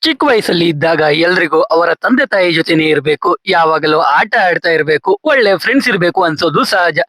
ಚಿಕ್ಕ ವಯಸ್ಸಲ್ಲಿ ಇದ್ದಾಗ ಎಲ್ರಿಗೂ ಅವರ ತಂದೆ ತಾಯಿ ಜೊತೆನೆ ಇರಬೇಕು, ಯಾವಾಗಲೂ ಆಟ ಆಡ್ತಾ ಇರಬೇಕು, ಒಳ್ಳೆ ಫ್ರೆಂಡ್ಸ್ ಇರಬೇಕು ಅನ್ಸೋದು ಸಹಜ.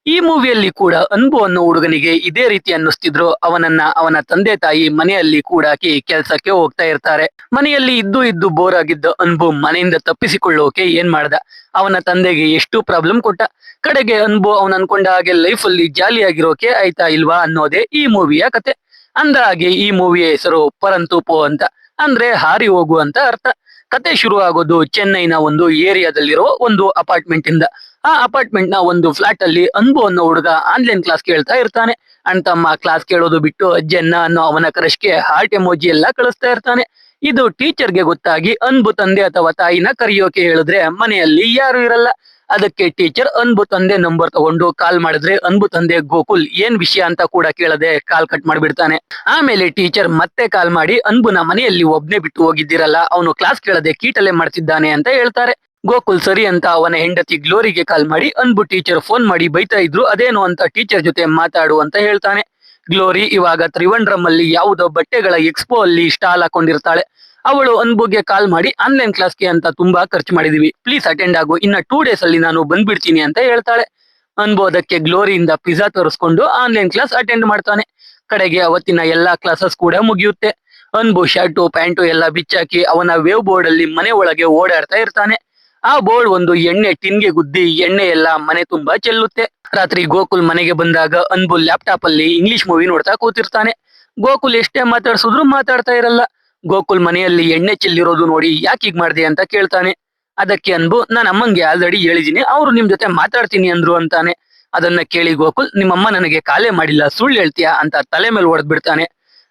ಈ ಮೂವಿಯಲ್ಲಿ ಕೂಡ ಅನ್ಬು ಅನ್ನೋ ಹುಡುಗನಿಗೆ ಇದೇ ರೀತಿ ಅನ್ನಿಸ್ತಿದ್ರು. ಅವನನ್ನ ಅವನ ತಂದೆ ತಾಯಿ ಮನೆಯಲ್ಲಿ ಕೂಡಾಕಿ ಕೆಲ್ಸಕ್ಕೆ ಹೋಗ್ತಾ ಇರ್ತಾರೆ. ಮನೆಯಲ್ಲಿ ಇದ್ದು ಇದ್ದು ಬೋರ್ ಆಗಿದ್ದ ಅನ್ಬು ಮನೆಯಿಂದ ತಪ್ಪಿಸಿಕೊಳ್ಳೋಕೆ ಏನ್ ಮಾಡ್ದ, ಅವನ ತಂದೆಗೆ ಎಷ್ಟು ಪ್ರಾಬ್ಲಮ್ ಕೊಟ್ಟ. ಕಡೆಗೆ ಅನ್ಬು ಅವನ್ ಅನ್ಕೊಂಡ ಹಾಗೆ ಲೈಫ್ ಅಲ್ಲಿ ಜಾಲಿಯಾಗಿರೋಕೆ ಆಯ್ತಾ ಇಲ್ವಾ ಅನ್ನೋದೇ ಈ ಮೂವಿಯ ಕತೆ. ಅಂದ ಹಾಗೆ ಈ ಮೂವಿಯ ಹೆಸರು ಪರಂತುಪೋ ಅಂತ, ಅಂದ್ರೆ ಹಾರಿ ಹೋಗು ಅಂತ ಅರ್ಥ. ಕತೆ ಶುರು ಆಗೋದು ಚೆನ್ನೈನ ಒಂದು ಏರಿಯಾದಲ್ಲಿರೋ ಒಂದು ಅಪಾರ್ಟ್ಮೆಂಟ್ ಇಂದ. ಆ ಅಪಾರ್ಟ್ಮೆಂಟ್ ನ ಒಂದು ಫ್ಲಾಟ್ ಅಲ್ಲಿ ಅನ್ಬು ಅನ್ನೋ ಹುಡುಗ ಆನ್ಲೈನ್ ಕ್ಲಾಸ್ ಕೇಳ್ತಾ ಇರ್ತಾನೆ. ಅಣ್ತಮ್ಮ ಕ್ಲಾಸ್ ಕೇಳೋದು ಬಿಟ್ಟು ಜೆನ್ನ ಅನ್ನೋ ಅವನ ಕ್ರಶ್ಗೆ ಹಾರ್ಟ್ ಎಮೋಜಿ ಎಲ್ಲ ಕಳಿಸ್ತಾ ಇರ್ತಾನೆ. ಇದು ಟೀಚರ್ಗೆ ಗೊತ್ತಾಗಿ ಅನ್ಬು ತಂದೆ ಅಥವಾ ತಾಯಿನ ಕರೆಯೋಕೆ ಹೇಳಿದ್ರೆ ಮನೆಯಲ್ಲಿ ಯಾರು ಇರಲ್ಲ. ಅದಕ್ಕೆ ಟೀಚರ್ ಅನ್ಬು ತಂದೆ ನಂಬರ್ ತಗೊಂಡು ಕಾಲ್ ಮಾಡಿದ್ರೆ ಅನ್ಬು ತಂದೆ ಗೋಕುಲ್ ಏನ್ ವಿಷಯ ಅಂತ ಕೂಡ ಕೇಳದೆ ಕಾಲ್ ಕಟ್ ಮಾಡ್ಬಿಡ್ತಾನೆ. ಆಮೇಲೆ ಟೀಚರ್ ಮತ್ತೆ ಕಾಲ್ ಮಾಡಿ ಅನ್ಬುನ ಮನೆಯಲ್ಲಿ ಒಬ್ನೇ ಬಿಟ್ಟು ಹೋಗಿದ್ದೀರಲ್ಲ, ಅವನು ಕ್ಲಾಸ್ ಕೇಳದೆ ಕೀಟಲೆ ಮಾಡ್ತಿದ್ದಾನೆ ಅಂತ ಹೇಳ್ತಾರೆ. ಗೋಕುಲ್ ಸರಿ ಅಂತ ಅವನ ಹೆಂಡತಿ ಗ್ಲೋರಿಗೆ ಕಾಲ್ ಮಾಡಿ ಅನ್ಬು ಟೀಚರ್ ಫೋನ್ ಮಾಡಿ ಬೈತಾ ಇದ್ರು, ಅದೇನು ಅಂತ ಟೀಚರ್ ಜೊತೆ ಮಾತಾಡು ಅಂತ ಹೇಳ್ತಾನೆ. ಗ್ಲೋರಿ ಇವಾಗ ತ್ರಿವಂಡ್ರಂ ಅಲ್ಲಿ ಯಾವುದೋ ಬಟ್ಟೆಗಳ ಎಕ್ಸ್ಪೋ ಅಲ್ಲಿ ಸ್ಟಾಲ್ ಹಾಕೊಂಡಿರ್ತಾಳೆ. ಅವಳು ಅನ್ಬುಗೆ ಕಾಲ್ ಮಾಡಿ ಆನ್ಲೈನ್ ಕ್ಲಾಸ್ಗೆ ಅಂತ ತುಂಬಾ ಖರ್ಚು ಮಾಡಿದೀವಿ, ಪ್ಲೀಸ್ ಅಟೆಂಡ್ ಆಗು, ಇನ್ನ 2 days ಅಲ್ಲಿ ನಾನು ಬಂದ್ಬಿಡ್ತೀನಿ ಅಂತ ಹೇಳ್ತಾಳೆ. ಅನ್ಬು ಅದಕ್ಕೆ ಗ್ಲೋರಿಯಿಂದ ಪಿಜ್ಜಾ ತರಿಸ್ಕೊಂಡು ಆನ್ಲೈನ್ ಕ್ಲಾಸ್ ಅಟೆಂಡ್ ಮಾಡ್ತಾನೆ. ಕಡೆಗೆ ಅವತ್ತಿನ ಎಲ್ಲಾ ಕ್ಲಾಸಸ್ ಕೂಡ ಮುಗಿಯುತ್ತೆ. ಅನ್ಬು ಶರ್ಟು ಪ್ಯಾಂಟು ಎಲ್ಲ ಬಿಚ್ಚಾಕಿ ಅವನ ವೇವ್ ಬೋರ್ಡ್ ಅಲ್ಲಿ ಮನೆ ಒಳಗೆ ಓಡಾಡ್ತಾ ಇರ್ತಾನೆ. ಆ ಬೋರ್ಡ್ ಒಂದು ಎಣ್ಣೆ ಟಿನ್ಗೆ ಗುದ್ದಿ ಎಣ್ಣೆ ಎಲ್ಲ ಮನೆ ತುಂಬಾ ಚೆಲ್ಲುತ್ತೆ. ರಾತ್ರಿ ಗೋಕುಲ್ ಮನೆಗೆ ಬಂದಾಗ ಅನ್ಬು ಲ್ಯಾಪ್ಟಾಪ್ ಅಲ್ಲಿ ಇಂಗ್ಲಿಷ್ ಮೂವಿ ನೋಡ್ತಾ ಕೂತಿರ್ತಾನೆ. ಗೋಕುಲ್ ಎಷ್ಟೇ ಮಾತಾಡ್ಸಿದ್ರು ಮಾತಾಡ್ತಾ ಇರಲ್ಲ. ಗೋಕುಲ್ ಮನೆಯಲ್ಲಿ ಎಣ್ಣೆ ಚೆಲ್ಲಿರೋದು ನೋಡಿ ಯಾಕೆ ಹೀಗ್ ಮಾಡ್ದೆ ಅಂತ ಕೇಳ್ತಾನೆ. ಅದಕ್ಕೆ ಅನ್ಬು, ನಾನು ಅಮ್ಮಂಗೆ ಆಲ್ರೆಡಿ ಹೇಳಿದೀನಿ, ಅವ್ರು ನಿಮ್ ಜೊತೆ ಮಾತಾಡ್ತೀನಿ ಅಂದ್ರು ಅಂತಾನೆ. ಅದನ್ನ ಕೇಳಿ ಗೋಕುಲ್, ನಿಮ್ಮಮ್ಮ ನನಗೆ ಕಾಲೇ ಮಾಡಿಲ್ಲ, ಸುಳ್ಳು ಹೇಳ್ತೀಯಾ ಅಂತ ತಲೆ ಮೇಲೆ ಹೊಡೆದ್ ಬಿಡ್ತಾನೆ.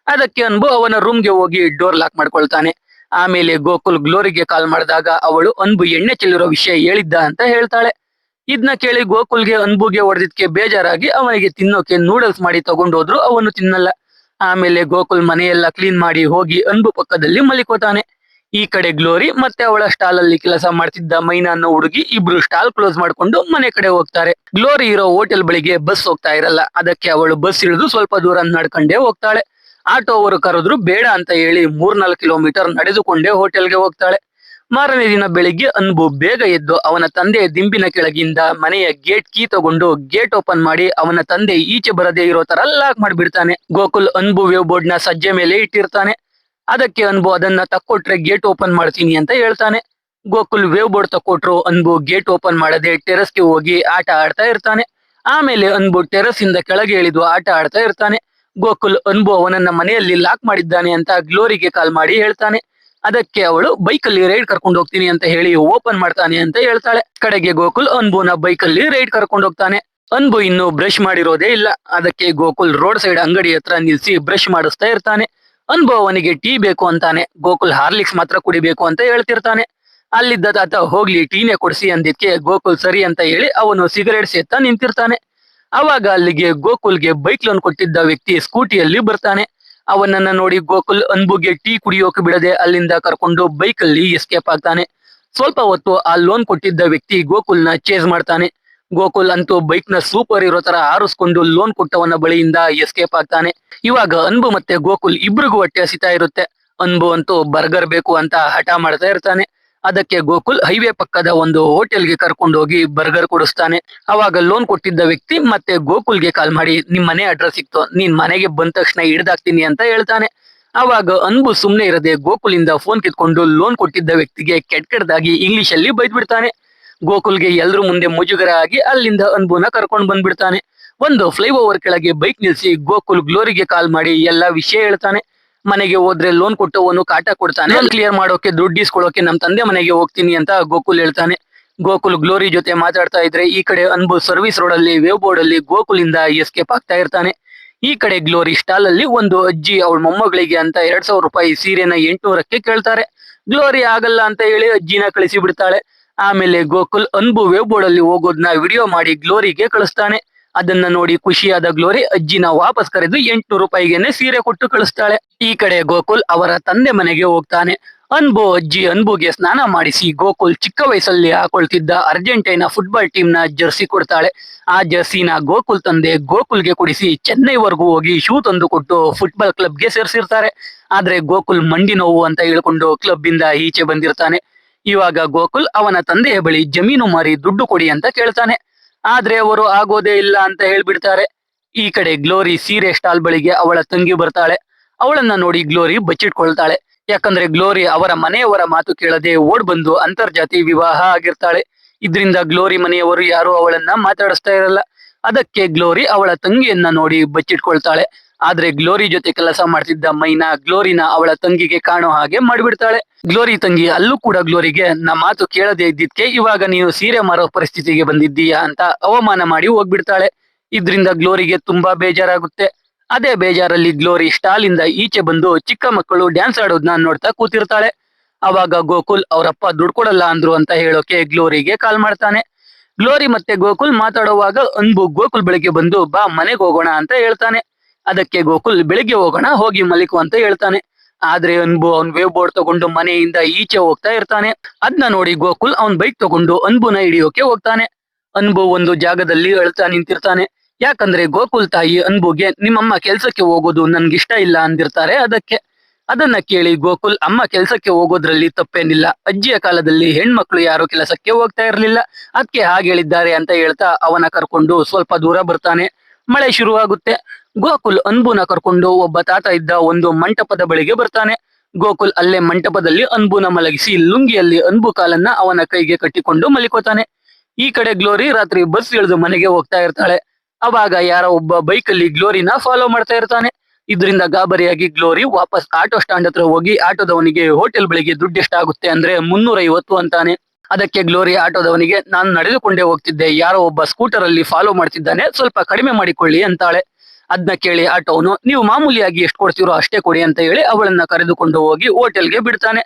ಅದಕ್ಕೆ ಅನ್ಬು ಅವನ ರೂಮ್ಗೆ ಹೋಗಿ ಡೋರ್ ಲಾಕ್ ಮಾಡ್ಕೊಳ್ತಾನೆ. ಆಮೇಲೆ ಗೋಕುಲ್ ಗ್ಲೋರಿಗೆ ಕಾಲ್ ಮಾಡಿದಾಗ ಅವಳು ಅನ್ಬು ಎಣ್ಣೆ ಚೆಲ್ಲಿರೋ ವಿಷಯ ಹೇಳಿದ್ದ ಅಂತ ಹೇಳ್ತಾಳೆ. ಇದನ್ನ ಕೇಳಿ ಗೋಕುಲ್ಗೆ ಅನ್ಬುಗೆ ಹೊಡೆದಿದ್ಕೆ ಬೇಜಾರಾಗಿ ಅವನಿಗೆ ತಿನ್ನೋಕೆ ನೂಡಲ್ಸ್ ಮಾಡಿ ತಗೊಂಡೋದ್ರು, ಅವನು ತಿನ್ನಲ್ಲ. ಆಮೇಲೆ ಗೋಕುಲ್ ಮನೆಯೆಲ್ಲ ಕ್ಲೀನ್ ಮಾಡಿ ಹೋಗಿ ಅನ್ಬು ಪಕ್ಕದಲ್ಲಿ ಮಲಿಕೋತಾನೆ. ಈ ಕಡೆ ಗ್ಲೋರಿ ಮತ್ತೆ ಅವಳ ಸ್ಟಾಲ್ ಅಲ್ಲಿ ಕೆಲಸ ಮಾಡ್ತಿದ್ದ ಮೈನಾ ಅನ್ನೋ ಹುಡುಗಿ ಇಬ್ರು ಸ್ಟಾಲ್ ಕ್ಲೋಸ್ ಮಾಡ್ಕೊಂಡು ಮನೆ ಕಡೆ ಹೋಗ್ತಾರೆ. ಗ್ಲೋರಿ ಇರೋ ಹೋಟೆಲ್ ಬಳಿಗೆ ಬಸ್ ಹೋಗ್ತಾ ಇರಲ್ಲ. ಅದಕ್ಕೆ ಅವಳು ಬಸ್ ಇಳಿದು ಸ್ವಲ್ಪ ದೂರ ನಡ್ಕೊಂಡೇ ಹೋಗ್ತಾಳೆ. ಆಟೋ ಅವರು ಕರೆದ್ರು ಬೇಡ ಅಂತ ಹೇಳಿ 3-4 ಕಿಲೋಮೀಟರ್ ನಡೆದುಕೊಂಡೇ ಹೋಟೆಲ್ಗೆ ಹೋಗ್ತಾಳೆ. ಮಾರನೇ ದಿನ ಬೆಳಿಗ್ಗೆ ಅನ್ಬು ಬೇಗ ಎದ್ದು ಅವನ ತಂದೆಯ ದಿಂಬಿನ ಕೆಳಗಿಂದ ಮನೆಯ ಗೇಟ್ ಕೀ ತಗೊಂಡು ಗೇಟ್ ಓಪನ್ ಮಾಡಿ ಅವನ ತಂದೆ ಈಚೆ ಬರದೇ ಇರೋ ತರ ಲಾಕ್ ಮಾಡಿಬಿಡ್ತಾನೆ. ಗೋಕುಲ್ ಅನ್ಬು ವೇವ್ ಬೋರ್ಡ್ ನ ಸಜ್ಜೆ ಮೇಲೆ ಇಟ್ಟಿರ್ತಾನೆ. ಅದಕ್ಕೆ ಅನ್ಬು ಅದನ್ನ ತಕ್ಕೊಟ್ರೆ ಗೇಟ್ ಓಪನ್ ಮಾಡ್ತೀನಿ ಅಂತ ಹೇಳ್ತಾನೆ. ಗೋಕುಲ್ ವೇವ್ ಬೋರ್ಡ್ ತಕ್ಕೊಟ್ರು ಅನ್ಬು ಗೇಟ್ ಓಪನ್ ಮಾಡದೆ ಟೆರೆಸ್ಗೆ ಹೋಗಿ ಆಟ ಆಡ್ತಾ ಇರ್ತಾನೆ. ಆಮೇಲೆ ಅನ್ಬು ಟೆರೆಸ್ ಇಂದ ಕೆಳಗೆ ಇಳಿದು ಆಟ ಆಡ್ತಾ ಇರ್ತಾನೆ. ಗೋಕುಲ್ ಅನ್ಬು ಅವನನ್ನ ಮನೆಯಲ್ಲಿ ಲಾಕ್ ಮಾಡಿದ್ದಾನೆ ಅಂತ ಗ್ಲೋರಿಗೆ ಕಾಲ್ ಮಾಡಿ ಹೇಳ್ತಾನೆ. ಅದಕ್ಕೆ ಅವಳು ಬೈಕಲ್ಲಿ ರೈಡ್ ಕರ್ಕೊಂಡು ಹೋಗ್ತೀನಿ ಅಂತ ಹೇಳಿ ಓಪನ್ ಮಾಡ್ತಾನೆ ಅಂತ ಹೇಳ್ತಾಳೆ. ಕಡೆಗೆ ಗೋಕುಲ್ ಅನ್ಬುನ ಬೈಕಲ್ಲಿ ರೈಡ್ ಕರ್ಕೊಂಡು ಹೋಗ್ತಾನೆ. ಅನ್ಬು ಇನ್ನು ಬ್ರಷ್ ಮಾಡಿರೋದೇ ಇಲ್ಲ. ಅದಕ್ಕೆ ಗೋಕುಲ್ ರೋಡ್ ಸೈಡ್ ಅಂಗಡಿ ಹತ್ರ ನಿಲ್ಸಿ ಬ್ರಷ್ ಮಾಡಿಸ್ತಾ ಇರ್ತಾನೆ. ಅನ್ಬು ಅವನಿಗೆ ಟೀ ಬೇಕು ಅಂತಾನೆ. ಗೋಕುಲ್ ಹಾರ್ಲಿಕ್ಸ್ ಮಾತ್ರ ಕುಡಿಬೇಕು ಅಂತ ಹೇಳ್ತಿರ್ತಾನೆ. ಅಲ್ಲಿದ್ದ ತಾತ ಹೋಗ್ಲಿ ಟೀನೇ ಕೊಡ್ಸಿ ಅಂದಿದ್ಕೆ ಗೋಕುಲ್ ಸರಿ ಅಂತ ಹೇಳಿ ಅವನು ಸಿಗರೇಟ್ ಸೇತಾ ನಿಂತಿರ್ತಾನೆ. ಅವಾಗ ಅಲ್ಲಿಗೆ ಗೋಕುಲ್ಗೆ ಬೈಕ್ ಲೋನ್ ಕೊಟ್ಟಿದ್ದ ವ್ಯಕ್ತಿ ಸ್ಕೂಟಿಯಲ್ಲಿ ಬರ್ತಾನೆ. ಅವನನ್ನ ನೋಡಿ ಗೋಕುಲ್ ಅನ್ಬುಗೆ ಟೀ ಕುಡಿಯೋಕೆ ಬಿಡದೆ ಅಲ್ಲಿಂದ ಕರ್ಕೊಂಡು ಬೈಕಲ್ಲಿ ಎಸ್ಕೇಪ್ ಆಗ್ತಾನೆ. ಸ್ವಲ್ಪ ಹೊತ್ತು ಆ ಲೋನ್ ಕೊಟ್ಟಿದ್ದ ವ್ಯಕ್ತಿ ಗೋಕುಲ್ನ ಚೇಸ್ ಮಾಡ್ತಾನೆ. ಗೋಕುಲ್ ಅಂತೂ ಬೈಕ್ ನ ಸೂಪರ್ ಇರೋ ತರ ಹಾರಿಸ್ಕೊಂಡು ಲೋನ್ ಕೊಟ್ಟವನ ಬಳಿಯಿಂದ ಎಸ್ಕೇಪ್ ಆಗ್ತಾನೆ. ಇವಾಗ ಅನ್ಬು ಮತ್ತೆ ಗೋಕುಲ್ ಇಬ್ರಿಗೂ ಹೊಟ್ಟೆ ಹಸಿತಾ ಇರುತ್ತೆ. ಅನ್ಬು ಅಂತೂ ಬರ್ಗರ್ ಬೇಕು ಅಂತ ಹಠ ಮಾಡ್ತಾ ಇರ್ತಾನೆ. ಅದಕ್ಕೆ ಗೋಕುಲ್ ಹೈವೇ ಪಕ್ಕದ ಒಂದು ಹೋಟೆಲ್ಗೆ ಕರ್ಕೊಂಡು ಹೋಗಿ ಬರ್ಗರ್ ಕೊಡಿಸ್ತಾನೆ. ಅವಾಗ ಲೋನ್ ಕೊಟ್ಟಿದ್ದ ವ್ಯಕ್ತಿ ಮತ್ತೆ ಗೋಕುಲ್ಗೆ ಕಾಲ್ ಮಾಡಿ ನಿಮ್ ಮನೆ ಅಡ್ರೆಸ್ ಸಿಕ್ತು, ನೀನ್ ಮನೆಗೆ ಬಂದ ತಕ್ಷಣ ಹಿಡ್ದಾಕ್ತೀನಿ ಅಂತ ಹೇಳ್ತಾನೆ. ಅವಾಗ ಅನ್ಬು ಸುಮ್ನೆ ಇರದೆ ಗೋಕುಲಿಂದ ಫೋನ್ ಕಿತ್ಕೊಂಡು ಲೋನ್ ಕೊಟ್ಟಿದ್ದ ವ್ಯಕ್ತಿಗೆ ಕೆಟ್ಟದಾಗಿ ಇಂಗ್ಲಿಷ್ ಅಲ್ಲಿ ಬೈದ್ಬಿಡ್ತಾನೆ. ಗೋಕುಲ್ಗೆ ಎಲ್ರ ಮುಂದೆ ಮುಜುಗರ ಆಗಿ ಅಲ್ಲಿಂದ ಅನ್ಬುನ ಕರ್ಕೊಂಡು ಬಂದ್ಬಿಡ್ತಾನೆ. ಒಂದು ಫ್ಲೈಓವರ್ ಕೆಳಗೆ ಬೈಕ್ ನಿಲ್ಸಿ ಗೋಕುಲ್ ಗ್ಲೋರಿಗೆ ಕಾಲ್ ಮಾಡಿ ಎಲ್ಲಾ ವಿಷಯ ಹೇಳ್ತಾನೆ. ಮನೆಗೆ ಹೋದ್ರೆ ಲೋನ್ ಕೊಟ್ಟವನು ಕಾಟ ಕೊಡ್ತಾನೆ, ಕ್ಲಿಯರ್ ಮಾಡೋಕೆ ದುಡ್ಡು ಇಸ್ಕೊಳ್ಳೋಕೆ ನಮ್ ತಂದೆ ಮನೆಗೆ ಹೋಗ್ತೀನಿ ಅಂತ ಗೋಕುಲ್ ಹೇಳ್ತಾನೆ. ಗೋಕುಲ್ ಗ್ಲೋರಿ ಜೊತೆ ಮಾತಾಡ್ತಾ ಇದ್ರೆ ಈ ಕಡೆ ಅನ್ಬು ಸರ್ವಿಸ್ ರೋಡ್ ಅಲ್ಲಿ ವೇವ್ ಬೋರ್ಡ್ ಅಲ್ಲಿ ಗೋಕುಲ್ ಇಂದ ಎಸ್ಕೇಪ್ ಆಗ್ತಾ ಇರ್ತಾನೆ. ಈ ಕಡೆ ಗ್ಲೋರಿ ಸ್ಟಾಲ್ ಅಲ್ಲಿ ಒಂದು ಅಜ್ಜಿ ಅವಳ ಮೊಮ್ಮಗಳಿಗೆ ಅಂತ 2,000 ರೂಪಾಯಿ ಸೀರೆನ 800ಕ್ಕೆ ಕೇಳ್ತಾರೆ. ಗ್ಲೋರಿ ಆಗಲ್ಲ ಅಂತ ಹೇಳಿ ಅಜ್ಜಿನ ಕಳಿಸಿ ಬಿಡ್ತಾಳೆ. ಆಮೇಲೆ ಗೋಕುಲ್ ಅನ್ಬು ವೇವ್ ಬೋರ್ಡ್ ಅಲ್ಲಿ ಹೋಗೋದನ್ನ ವಿಡಿಯೋ ಮಾಡಿ ಗ್ಲೋರಿಗೆ ಕಳಿಸ್ತಾನೆ. ಅದನ್ನ ನೋಡಿ ಖುಷಿಯಾದ ಗ್ಲೋರಿ ಅಜ್ಜಿನ ವಾಪಸ್ ಕರೆದು 800 ರೂಪಾಯಿಗೆನೆ ಸೀರೆ ಕೊಟ್ಟು ಕಳಿಸ್ತಾಳೆ. ಈ ಕಡೆ ಗೋಕುಲ್ ಅವರ ತಂದೆ ಮನೆಗೆ ಹೋಗ್ತಾನೆ. ಅನ್ಬು ಅಜ್ಜಿ ಅನ್ಬುಗೆ ಸ್ನಾನ ಮಾಡಿಸಿ ಗೋಕುಲ್ ಚಿಕ್ಕ ವಯಸ್ಸಲ್ಲಿ ಹಾಕೊಳ್ತಿದ್ದ ಅರ್ಜೆಂಟೈನಾ ಫುಟ್ಬಾಲ್ ಟೀಮ್ ನ ಜರ್ಸಿ ಕೊಡ್ತಾಳೆ. ಆ ಜರ್ಸಿನ ಗೋಕುಲ್ ತಂದೆ ಗೋಕುಲ್ಗೆ ಕೊಡಿಸಿ ಚೆನ್ನೈವರೆಗೂ ಹೋಗಿ ಶೂ ತಂದು ಕೊಟ್ಟು ಫುಟ್ಬಾಲ್ ಕ್ಲಬ್ಗೆ ಸೇರಿಸಿರ್ತಾರೆ. ಆದ್ರೆ ಗೋಕುಲ್ ಮಂಡಿ ನೋವು ಅಂತ ಹೇಳ್ಕೊಂಡು ಕ್ಲಬ್ ಇಂದ ಈಚೆ ಬಂದಿರ್ತಾನೆ. ಇವಾಗ ಗೋಕುಲ್ ಅವನ ತಂದೆಯ ಬಳಿ ಜಮೀನು ಮಾರಿ ದುಡ್ಡು ಕೊಡಿ ಅಂತ ಕೇಳ್ತಾನೆ. ಆದ್ರೆ ಅವರು ಆಗೋದೇ ಇಲ್ಲ ಅಂತ ಹೇಳ್ಬಿಡ್ತಾರೆ. ಈ ಕಡೆ ಗ್ಲೋರಿ ಸೀರೆ ಸ್ಟಾಲ್ ಬಳಿಗೆ ಅವಳ ತಂಗಿ ಬರ್ತಾಳೆ. ಅವಳನ್ನ ನೋಡಿ ಗ್ಲೋರಿ ಬಚ್ಚಿಟ್ಕೊಳ್ತಾಳೆ. ಯಾಕಂದ್ರೆ ಗ್ಲೋರಿ ಅವರ ಮನೆಯವರ ಮಾತು ಕೇಳದೆ ಓಡ್ ಬಂದು ಅಂತರ್ಜಾತಿ ವಿವಾಹ ಆಗಿರ್ತಾಳೆ. ಇದ್ರಿಂದ ಗ್ಲೋರಿ ಮನೆಯವರು ಯಾರು ಅವಳನ್ನ ಮಾತಾಡಿಸ್ತಾ ಇರಲ್ಲ. ಅದಕ್ಕೆ ಗ್ಲೋರಿ ಅವಳ ತಂಗಿಯನ್ನ ನೋಡಿ ಬಚ್ಚಿಟ್ಕೊಳ್ತಾಳೆ. ಆದ್ರೆ ಗ್ಲೋರಿ ಜೊತೆ ಕೆಲಸ ಮಾಡ್ತಿದ್ದ ಮೈನಾ ಗ್ಲೋರಿನ ಅವಳ ತಂಗಿಗೆ ಕಾಣೋ ಹಾಗೆ ಮಾಡ್ಬಿಡ್ತಾಳೆ. ಗ್ಲೋರಿ ತಂಗಿ ಅಲ್ಲೂ ಕೂಡ ಗ್ಲೋರಿಗೆ ನಾ ಮಾತು ಕೇಳದೆ ಇದ್ದಿದ್ಕೆ ಇವಾಗ ನೀನು ಸೀರೆ ಮಾರೋ ಪರಿಸ್ಥಿತಿಗೆ ಬಂದಿದ್ದೀಯಾ ಅಂತ ಅವಮಾನ ಮಾಡಿ ಹೋಗ್ಬಿಡ್ತಾಳೆ. ಇದ್ರಿಂದ ಗ್ಲೋರಿಗೆ ತುಂಬಾ ಬೇಜಾರಾಗುತ್ತೆ. ಅದೇ ಬೇಜಾರಲ್ಲಿ ಗ್ಲೋರಿ ಸ್ಟಾಲ್ ಇಂದ ಈಚೆ ಬಂದು ಚಿಕ್ಕ ಮಕ್ಕಳು ಡ್ಯಾನ್ಸ್ ಆಡೋದನ್ನ ನೋಡ್ತಾ ಕೂತಿರ್ತಾಳೆ. ಅವಾಗ ಗೋಕುಲ್ ಅವರಪ್ಪ ದುಡ್ಡು ಕೊಡಲ್ಲ ಅಂದ್ರು ಅಂತ ಹೇಳೋಕೆ ಗ್ಲೋರಿಗೆ ಕಾಲ್ ಮಾಡ್ತಾನೆ. ಗ್ಲೋರಿ ಮತ್ತೆ ಗೋಕುಲ್ ಮಾತಾಡುವಾಗ ಅನ್ಬು ಗೋಕುಲ್ ಬೆಳಿಗ್ಗೆ ಬಂದು ಬಾ ಮನೆಗೆ ಹೋಗೋಣ ಅಂತ ಹೇಳ್ತಾನೆ. ಅದಕ್ಕೆ ಗೋಕುಲ್ ಬೆಳಿಗ್ಗೆ ಹೋಗೋಣ ಹೋಗಿ ಮಲಿಕು ಅಂತ ಹೇಳ್ತಾನೆ. ಆದ್ರೆ ಅನ್ಬು ಅವ್ನ್ ವೇವ್ ಬೋರ್ಡ್ ತಗೊಂಡು ಮನೆಯಿಂದ ಈಚೆ ಹೋಗ್ತಾ ಇರ್ತಾನೆ. ಅದ್ನ ನೋಡಿ ಗೋಕುಲ್ ಅವ್ನ್ ಬೈಕ್ ತಗೊಂಡು ಅನ್ಬುನ ಹಿಡಿಯೋಕೆ ಹೋಗ್ತಾನೆ. ಅನ್ಬು ಒಂದು ಜಾಗದಲ್ಲಿ ಅಳ್ತಾ ನಿಂತಿರ್ತಾನೆ. ಯಾಕಂದ್ರೆ ಗೋಕುಲ್ ತಾಯಿ ಅನ್ಬುಗೆ ನಿಮ್ಮಮ್ಮ ಕೆಲ್ಸಕ್ಕೆ ಹೋಗೋದು ನನ್ಗಿಷ್ಟ ಇಲ್ಲ ಅಂದಿರ್ತಾರೆ. ಅದನ್ನ ಕೇಳಿ ಗೋಕುಲ್ ಅಮ್ಮ ಕೆಲ್ಸಕ್ಕೆ ಹೋಗೋದ್ರಲ್ಲಿ ತಪ್ಪೇನಿಲ್ಲ, ಅಜ್ಜಿಯ ಕಾಲದಲ್ಲಿ ಹೆಣ್ಮಕ್ಳು ಯಾರು ಕೆಲಸಕ್ಕೆ ಹೋಗ್ತಾ ಇರ್ಲಿಲ್ಲ, ಅದಕ್ಕೆ ಹಾಗೆ ಹೇಳಿದ್ದಾರೆ ಅಂತ ಹೇಳ್ತಾ ಅವನ ಕರ್ಕೊಂಡು ಸ್ವಲ್ಪ ದೂರ ಬರ್ತಾನೆ. ಮಳೆ ಶುರುವಾಗುತ್ತೆ. ಗೋಕುಲ್ ಅನ್ಬುನ ಕರ್ಕೊಂಡು ಒಬ್ಬ ತಾತ ಇದ್ದ ಒಂದು ಮಂಟಪದ ಬಳಿಗೆ ಬರ್ತಾನೆ. ಗೋಕುಲ್ ಅಲ್ಲೇ ಮಂಟಪದಲ್ಲಿ ಅನ್ಬುನ ಮಲಗಿಸಿ ಲುಂಗಿಯಲ್ಲಿ ಅನ್ಬು ಕಾಲನ್ನ ಅವನ ಕೈಗೆ ಕಟ್ಟಿಕೊಂಡು ಮಲಿಕೋತಾನೆ. ಈ ಕಡೆ ಗ್ಲೋರಿ ರಾತ್ರಿ ಬಸ್ ಇಳಿದು ಮನೆಗೆ ಹೋಗ್ತಾ ಇರ್ತಾಳೆ. ಅವಾಗ ಯಾರೋ ಒಬ್ಬ ಬೈಕ್ ಅಲ್ಲಿ ಗ್ಲೋರಿನ ಫಾಲೋ ಮಾಡ್ತಾ ಇರ್ತಾನೆ. ಇದರಿಂದ ಗಾಬರಿಯಾಗಿ ಗ್ಲೋರಿ ವಾಪಸ್ ಆಟೋ ಸ್ಟ್ಯಾಂಡ್ ಹತ್ರ ಹೋಗಿ ಆಟೋದವನಿಗೆ ಹೋಟೆಲ್ ಬಳಿಗೆ ದುಡ್ಡು ಎಷ್ಟಾಗುತ್ತೆ ಅಂದ್ರೆ 350 ಅಂತಾನೆ. ಅದಕ್ಕೆ ಗ್ಲೋರಿ ಆಟೋದವನಿಗೆ ನಾನು ನಡೆದುಕೊಂಡೇ ಹೋಗ್ತಿದ್ದೆ, ಯಾರೋ ಒಬ್ಬ ಸ್ಕೂಟರ್ ಅಲ್ಲಿ ಫಾಲೋ ಮಾಡ್ತಿದ್ದಾನೆ, ಸ್ವಲ್ಪ ಕಡಿಮೆ ಮಾಡಿಕೊಳ್ಳಿ ಅಂತಾಳೆ. ಅದನ್ನ ಕೇಳಿ ಆಟೋನು ನೀವು ಮಾಮೂಲಿಯಾಗಿ ಎಷ್ಟು ಕೊಡ್ತೀರೋ ಅಷ್ಟೇ ಕೊಡಿ ಅಂತ ಹೇಳಿ ಅವಳನ್ನ ಕರೆದುಕೊಂಡು ಹೋಗಿ ಹೋಟೆಲ್ಗೆ ಬಿಡ್ತಾನೆ.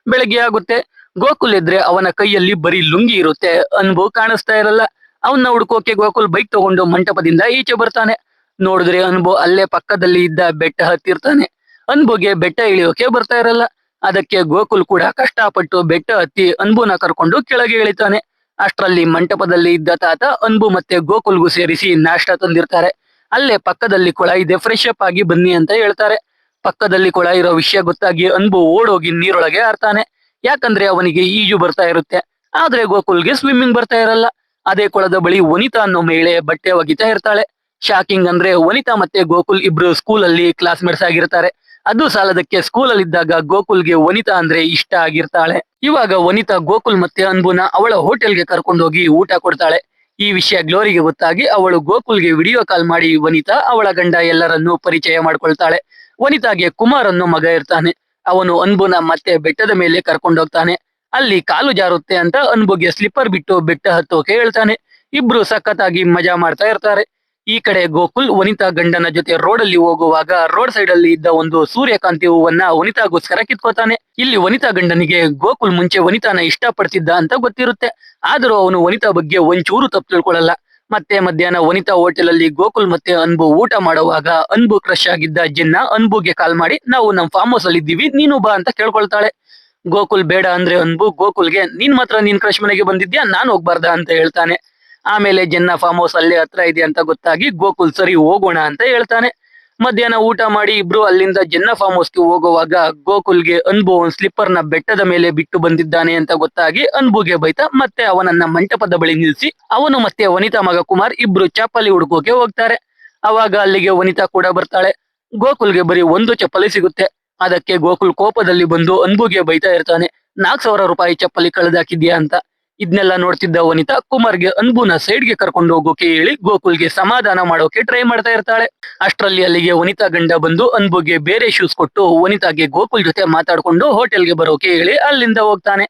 ಬೆಳಗ್ಗೆ ಆಗುತ್ತೆ. ಗೋಕುಲ್ ಇದ್ರೆ ಅವನ ಕೈಯಲ್ಲಿ ಬರೀ ಲುಂಗಿ ಇರುತ್ತೆ, ಅನ್ಬು ಕಾಣಿಸ್ತಾ ಇರಲ್ಲ. ಅವನ್ನ ಹುಡ್ಕೋಕೆ ಗೋಕುಲ್ ಬೈಕ್ ತಗೊಂಡು ಮಂಟಪದಿಂದ ಈಚೆ ಬರ್ತಾನೆ. ನೋಡಿದ್ರೆ ಅನ್ಬು ಅಲ್ಲೇ ಪಕ್ಕದಲ್ಲಿ ಇದ್ದ ಬೆಟ್ಟ ಹತ್ತಿರ್ತಾನೆ. ಅನ್ಬುಗೆ ಬೆಟ್ಟ ಇಳಿಯೋಕೆ ಬರ್ತಾ ಇರಲ್ಲ. ಅದಕ್ಕೆ ಗೋಕುಲ್ ಕೂಡ ಕಷ್ಟಪಟ್ಟು ಬೆಟ್ಟ ಹತ್ತಿ ಅನ್ಬುನ ಕರ್ಕೊಂಡು ಕೆಳಗೆ ಇಳಿತಾನೆ. ಅಷ್ಟರಲ್ಲಿ ಮಂಟಪದಲ್ಲಿ ಇದ್ದ ತಾತ ಅನ್ಬು ಮತ್ತೆ ಗೋಕುಲ್ಗೂ ಸೇರಿಸಿ ನಾಷ್ಟ ತಂದಿರ್ತಾರೆ. ಅಲ್ಲೇ ಪಕ್ಕದಲ್ಲಿ ಕೊಳ ಇದೆ, ಫ್ರೆಶ್ ಅಪ್ ಆಗಿ ಬನ್ನಿ ಅಂತ ಹೇಳ್ತಾರೆ. ಪಕ್ಕದಲ್ಲಿ ಕೊಳ ಇರೋ ವಿಷಯ ಗೊತ್ತಾಗಿ ಅನ್ಬು ಓಡೋಗಿ ನೀರೊಳಗೆ ಆರ್ತಾನೆ. ಯಾಕಂದ್ರೆ ಅವನಿಗೆ ಈಜು ಬರ್ತಾ ಇರುತ್ತೆ. ಆದ್ರೆ ಗೋಕುಲ್ಗೆ ಸ್ವಿಮ್ಮಿಂಗ್ ಬರ್ತಾ ಇರಲ್ಲ. ಅದೇ ಕೊಳದ ಬಳಿ ವನಿತಾ ಅನ್ನೋ ಮಹಿಳೆ ಬಟ್ಟೆ ಒಗಿತಾ ಇರ್ತಾಳೆ. ಶಾಕಿಂಗ್ ಅಂದ್ರೆ ವನಿತಾ ಮತ್ತೆ ಗೋಕುಲ್ ಇಬ್ರು ಸ್ಕೂಲ್ ಅಲ್ಲಿ ಕ್ಲಾಸ್ಮೇಟ್ಸ್ ಆಗಿರ್ತಾರೆ. ಅದು ಸಾಲದಕ್ಕೆ ಸ್ಕೂಲ್ ಅಲ್ಲಿ ಇದ್ದಾಗ ಗೋಕುಲ್ಗೆ ವನಿತಾ ಅಂದ್ರೆ ಇಷ್ಟ ಆಗಿರ್ತಾಳೆ. ಇವಾಗ ವನಿತಾ ಗೋಕುಲ್ ಮತ್ತೆ ಅನ್ಬುನ ಅವಳ ಹೋಟೆಲ್ಗೆ ಕರ್ಕೊಂಡೋಗಿ ಊಟ ಕೊಡ್ತಾಳೆ. ಈ ವಿಷಯ ಗ್ಲೋರಿಗೆ ಗೊತ್ತಾಗಿ ಅವಳು ಗೋಕುಲ್ಗೆ ವಿಡಿಯೋ ಕಾಲ್ ಮಾಡಿ ವನಿತಾ ಅವಳ ಗಂಡ ಎಲ್ಲರನ್ನೂ ಪರಿಚಯ ಮಾಡ್ಕೊಳ್ತಾಳೆ. ವನಿತಾಗೆ ಕುಮಾರ್ ಅನ್ನೋ ಮಗ ಇರ್ತಾನೆ. ಅವನು ಅನ್ಬುನ ಮತ್ತೆ ಬೆಟ್ಟದ ಮೇಲೆ ಕರ್ಕೊಂಡೋಗ್ತಾನೆ. ಅಲ್ಲಿ ಕಾಲು ಜಾರುತ್ತೆ ಅಂತ ಅನ್ಬುಗೆ ಸ್ಲಿಪ್ಪರ್ ಬಿಟ್ಟು ಬೆಟ್ಟ ಹತ್ತೋಕೆ ಹೇಳ್ತಾನೆ. ಇಬ್ರು ಸಖತ್ತಾಗಿ ಮಜಾ ಮಾಡ್ತಾ ಇರ್ತಾರೆ. ಈ ಕಡೆ ಗೋಕುಲ್ ವನಿತಾ ಗಂಡನ ಜೊತೆ ರೋಡಲ್ಲಿ ಹೋಗುವಾಗ ರೋಡ್ ಸೈಡ್ ಅಲ್ಲಿ ಇದ್ದ ಒಂದು ಸೂರ್ಯಕಾಂತಿ ಹೂವನ್ನ ವನಿತಾಗೋಸ್ಕರ ಕಿತ್ಕೋತಾನೆ. ಇಲ್ಲಿ ವನಿತಾ ಗಂಡನಿಗೆ ಗೋಕುಲ್ ಮುಂಚೆ ವನಿತಾನ ಇಷ್ಟ ಪಡ್ತಿದ್ದ ಅಂತ ಗೊತ್ತಿರುತ್ತೆ. ಆದ್ರೂ ಅವನು ವನಿತಾ ಬಗ್ಗೆ ಒಂಚೂರು ತಪ್ಪು ತಿಳ್ಕೊಳ್ಳಲ್ಲ. ಮತ್ತೆ ಮಧ್ಯಾಹ್ನ ವನಿತಾ ಹೋಟೆಲ್ ಅಲ್ಲಿ ಗೋಕುಲ್ ಮತ್ತೆ ಅನ್ಬು ಊಟ ಮಾಡುವಾಗ ಅನ್ಬು ಕ್ರಶ್ ಆಗಿದ್ದ ಜೆನ್ನ ಅನ್ಬುಗೆ ಕಾಲ್ ಮಾಡಿ ನಾವು ನಮ್ ಫಾರ್ಮ್ ಹೌಸ್ ಅಲ್ಲಿ ಇದ್ದೀವಿ, ನೀನು ಬಾ ಅಂತ ಕೇಳ್ಕೊಳ್ತಾಳೆ. ಗೋಕುಲ್ ಬೇಡ ಅಂದ್ರೆ ಅನ್ಬು ಗೋಕುಲ್ಗೆ ನೀನ್ ಮಾತ್ರ ನಿನ್ ಕ್ರಶ್ ಮನೆಗೆ ಬಂದಿದ್ಯಾ, ನಾನ್ ಹೋಗ್ಬಾರ್ದ ಅಂತ ಹೇಳ್ತಾನೆ. ಆಮೇಲೆ ಜೆನ್ನ ಫಾರ್ಮ್ ಹೌಸ್ ಅಲ್ಲೇ ಹತ್ರ ಇದೆ ಅಂತ ಗೊತ್ತಾಗಿ ಗೋಕುಲ್ ಸರಿ ಹೋಗೋಣ ಅಂತ ಹೇಳ್ತಾನೆ. ಮಧ್ಯಾಹ್ನ ಊಟ ಮಾಡಿ ಇಬ್ರು ಅಲ್ಲಿಂದ ಜೆನ್ನ ಫಾರ್ಮ್ ಹೌಸ್ಗೆ ಹೋಗುವಾಗ ಗೋಕುಲ್ಗೆ ಅನ್ಬು ಒಂದ್ ಸ್ಲಿಪ್ಪರ್ ನ ಬೆಟ್ಟದ ಮೇಲೆ ಬಿಟ್ಟು ಬಂದಿದ್ದಾನೆ ಅಂತ ಗೊತ್ತಾಗಿ ಅನ್ಬುಗೆ ಬೈತಾ ಮತ್ತೆ ಅವನನ್ನ ಮಂಟಪದ ಬಳಿ ನಿಲ್ಸಿ ಅವನು ಮತ್ತೆ ವನಿತಾ ಮಗ ಕುಮಾರ್ ಇಬ್ರು ಚಪ್ಪಲಿ ಹುಡ್ಕೋಕೆ ಹೋಗ್ತಾರೆ. ಅವಾಗ ಅಲ್ಲಿಗೆ ವನಿತಾ ಕೂಡ ಬರ್ತಾಳೆ. ಗೋಕುಲ್ಗೆ ಬರೀ ಒಂದು ಚಪ್ಪಲಿ ಸಿಗುತ್ತೆ. ಅದಕ್ಕೆ ಗೋಕುಲ್ ಕೋಪದಲ್ಲಿ ಬಂದು ಅನ್ಬುಗೆ ಬೈತಾ ಇರ್ತಾನೆ, 4,000 ರೂಪಾಯಿ ಚಪ್ಪಲಿ ಕಳೆದಾಕಿದ್ಯಾ ಅಂತ. ಇದನ್ನೆಲ್ಲ ನೋಡ್ತಿದ್ದ ವನಿತಾ ಕುಮಾರ್ಗೆ ಅನ್ಬುನ ಸೈಡ್ಗೆ ಕರ್ಕೊಂಡು ಹೋಗೋಕೆ ಹೇಳಿ ಗೋಕುಲ್ಗೆ ಸಮಾಧಾನ ಮಾಡೋಕೆ ಟ್ರೈ ಮಾಡ್ತಾ ಇರ್ತಾಳೆ. ಅಷ್ಟರಲ್ಲಿ ಅಲ್ಲಿಗೆ ವನಿತಾ ಗಂಡ ಬಂದು ಅನ್ಬುಗೆ ಬೇರೆ ಶೂಸ್ ಕೊಟ್ಟು ವನಿತಾಗೆ ಗೋಕುಲ್ ಜೊತೆ ಮಾತಾಡ್ಕೊಂಡು ಹೋಟೆಲ್ಗೆ ಬರೋಕೆ ಹೇಳಿ ಅಲ್ಲಿಂದ ಹೋಗ್ತಾನೆ.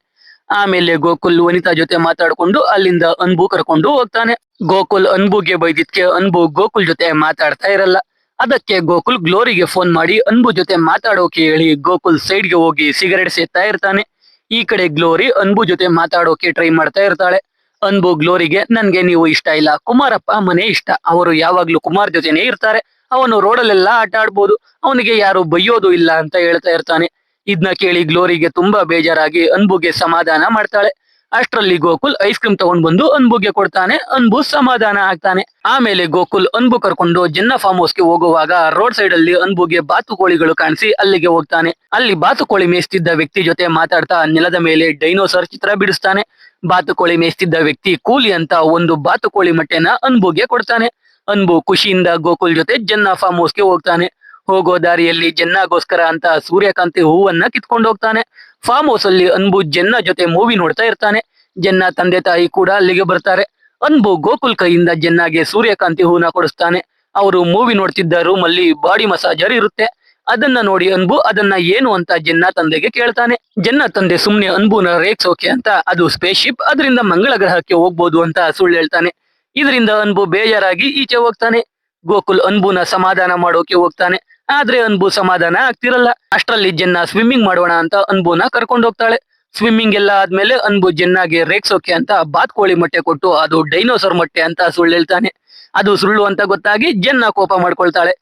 ಆಮೇಲೆ ಗೋಕುಲ್ ವನಿತಾ ಜೊತೆ ಮಾತಾಡ್ಕೊಂಡು ಅಲ್ಲಿಂದ ಅನ್ಬು ಕರ್ಕೊಂಡು ಹೋಗ್ತಾನೆ. ಗೋಕುಲ್ ಅನ್ಬುಗೆ ಬೈದಿದ್ಕೆ ಅನ್ಬು ಗೋಕುಲ್ ಜೊತೆ ಮಾತಾಡ್ತಾ ಇರಲ್ಲ. ಅದಕ್ಕೆ ಗೋಕುಲ್ ಗ್ಲೋರಿಗೆ ಫೋನ್ ಮಾಡಿ ಅನ್ಬು ಜೊತೆ ಮಾತಾಡೋಕೆ ಹೇಳಿ ಗೋಕುಲ್ ಸೈಡ್ಗೆ ಹೋಗಿ ಸಿಗರೆಟ್ ಸೇತಾ ಇರ್ತಾನೆ. ಈ ಕಡೆ ಗ್ಲೋರಿ ಅನ್ಬು ಜೊತೆ ಮಾತಾಡೋಕೆ ಟ್ರೈ ಮಾಡ್ತಾ ಇರ್ತಾಳೆ. ಅನ್ಬು ಗ್ಲೋರಿಗೆ ನನ್ಗೆ ನೀವು ಇಷ್ಟ ಇಲ್ಲ, ಕುಮಾರಪ್ಪ ಮನೆ ಇಷ್ಟ, ಅವರು ಯಾವಾಗ್ಲೂ ಕುಮಾರ್ ಜೊತೆನೆ ಇರ್ತಾರೆ, ಅವನು ರೋಡಲ್ಲೆಲ್ಲ ಆಟ ಆಡ್ಬೋದು, ಅವನಿಗೆ ಯಾರು ಬೈಯೋದು ಇಲ್ಲ ಅಂತ ಹೇಳ್ತಾ ಇರ್ತಾನೆ. ಇದನ್ನ ಕೇಳಿ ಗ್ಲೋರಿಗೆ ತುಂಬಾ ಬೇಜಾರಾಗಿ ಅನ್ಬುಗೆ ಸಮಾಧಾನ ಮಾಡ್ತಾಳೆ. ಅಷ್ಟರಲ್ಲಿ ಗೋಕುಲ್ ಐಸ್ ಕ್ರೀಮ್ ತಗೊಂಡ್ ಬಂದು ಅನ್ಬುಗೆ ಕೊಡ್ತಾನೆ. ಅನ್ಬು ಸಮಾಧಾನ ಆಗ್ತಾನೆ. ಆಮೇಲೆ ಗೋಕುಲ್ ಅನ್ಬು ಕರ್ಕೊಂಡು ಜನ್ನ ಫಾರ್ಮ್ ಹೌಸ್ ಗೆ ಹೋಗುವಾಗ ರೋಡ್ ಸೈಡ್ ಅಲ್ಲಿ ಅನ್ಬುಗೆ ಬಾತುಕೋಳಿಗಳು ಕಾಣಿಸಿ ಅಲ್ಲಿಗೆ ಹೋಗ್ತಾನೆ. ಅಲ್ಲಿ ಬಾತುಕೋಳಿ ಮೇಯಿಸ್ತಿದ್ದ ವ್ಯಕ್ತಿ ಜೊತೆ ಮಾತಾಡ್ತಾ ನೆಲದ ಮೇಲೆ ಡೈನೋಸರ್ ಚಿತ್ರ ಬಿಡಿಸ್ತಾನೆ. ಬಾತುಕೋಳಿ ಮೇಯಿಸ್ತಿದ್ದ ವ್ಯಕ್ತಿ ಕೂಲಿ ಅಂತ ಒಂದು ಬಾತುಕೋಳಿ ಮೊಟ್ಟೆನ ಅನ್ಬುಗೆ ಕೊಡ್ತಾನೆ. ಅನ್ಬು ಖುಷಿಯಿಂದ ಗೋಕುಲ್ ಜೊತೆ ಜನ್ನ ಫಾರ್ಮ್ ಹೌಸ್ ಗೆ ಹೋಗ್ತಾನೆ. ಹೋಗೋ ದಾರಿಯಲ್ಲಿ ಜನ್ನಾಗೋಸ್ಕರ ಅಂತ ಸೂರ್ಯಕಾಂತಿ ಹೂವನ್ನ ಕಿತ್ಕೊಂಡು ಹೋಗ್ತಾನೆ. ಫಾರ್ಮ್ ಹೌಸ್ ಅಲ್ಲಿ ಅನ್ಬು ಜನ್ನ ಜೊತೆ ಮೂವಿ ನೋಡ್ತಾ ಇರ್ತಾನೆ. ಜನ್ನ ತಂದೆ ತಾಯಿ ಕೂಡ ಅಲ್ಲಿಗೆ ಬರ್ತಾರೆ. ಅನ್ಬು ಗೋಕುಲ್ ಕೈಯಿಂದ ಜನ್ನಾಗೆ ಸೂರ್ಯಕಾಂತಿ ಹೂವನ್ನ ಕೊಡಿಸ್ತಾನೆ. ಅವರು ಮೂವಿ ನೋಡ್ತಿದ್ದ ರೂಮ್ ಅಲ್ಲಿ ಬಾಡಿ ಮಸಾಜರ್ ಇರುತ್ತೆ. ಅದನ್ನ ನೋಡಿ ಅನ್ಬು ಅದನ್ನ ಏನು ಅಂತ ಜನ್ನ ತಂದೆಗೆ ಕೇಳ್ತಾನೆ. ಜನ್ನ ತಂದೆ ಸುಮ್ನೆ ಅನ್ಬುನ ರೇಗ್ಸೋಕೆ ಅಂತ ಅದು ಸ್ಪೇಸ್ ಶಿಪ್, ಅದರಿಂದ ಮಂಗಳ ಗ್ರಹಕ್ಕೆ ಹೋಗ್ಬೋದು ಅಂತ ಸುಳ್ಳು ಹೇಳ್ತಾನೆ. ಇದರಿಂದ ಅನ್ಬು ಬೇಜಾರಾಗಿ ಈಚೆ ಹೋಗ್ತಾನೆ. ಗೋಕುಲ್ ಅನ್ಬುನ ಸಮಾಧಾನ ಮಾಡೋಕೆ ಹೋಗ್ತಾನೆ. ಆದ್ರೆ ಅನ್ಬು ಸಮಾಧಾನ ಆಗ್ತಿರಲ್ಲ. ಅಷ್ಟರಲ್ಲಿ ಜನ್ನ ಸ್ವಿಮ್ಮಿಂಗ್ ಮಾಡೋಣ ಅಂತ ಅನ್ಬುನ ಕರ್ಕೊಂಡು ಹೋಗ್ತಾಳೆ. ಸ್ವಿಮ್ಮಿಂಗ್ ಎಲ್ಲ ಆದ್ಮೇಲೆ ಅನ್ಬು ಜನ್ನಾಗೆ ರೇಗ್ಸೋಕೆ ಅಂತ ಬಾತ್ಕೋಳಿ ಮೊಟ್ಟೆ ಕೊಟ್ಟು ಅದು ಡೈನೋಸರ್ ಮೊಟ್ಟೆ ಅಂತ ಸುಳ್ಳು ಹೇಳ್ತಾನೆ. ಅದು ಸುಳ್ಳು ಅಂತ ಗೊತ್ತಾಗಿ ಜನ್ನ ಕೋಪ ಮಾಡ್ಕೊಳ್ತಾಳೆ.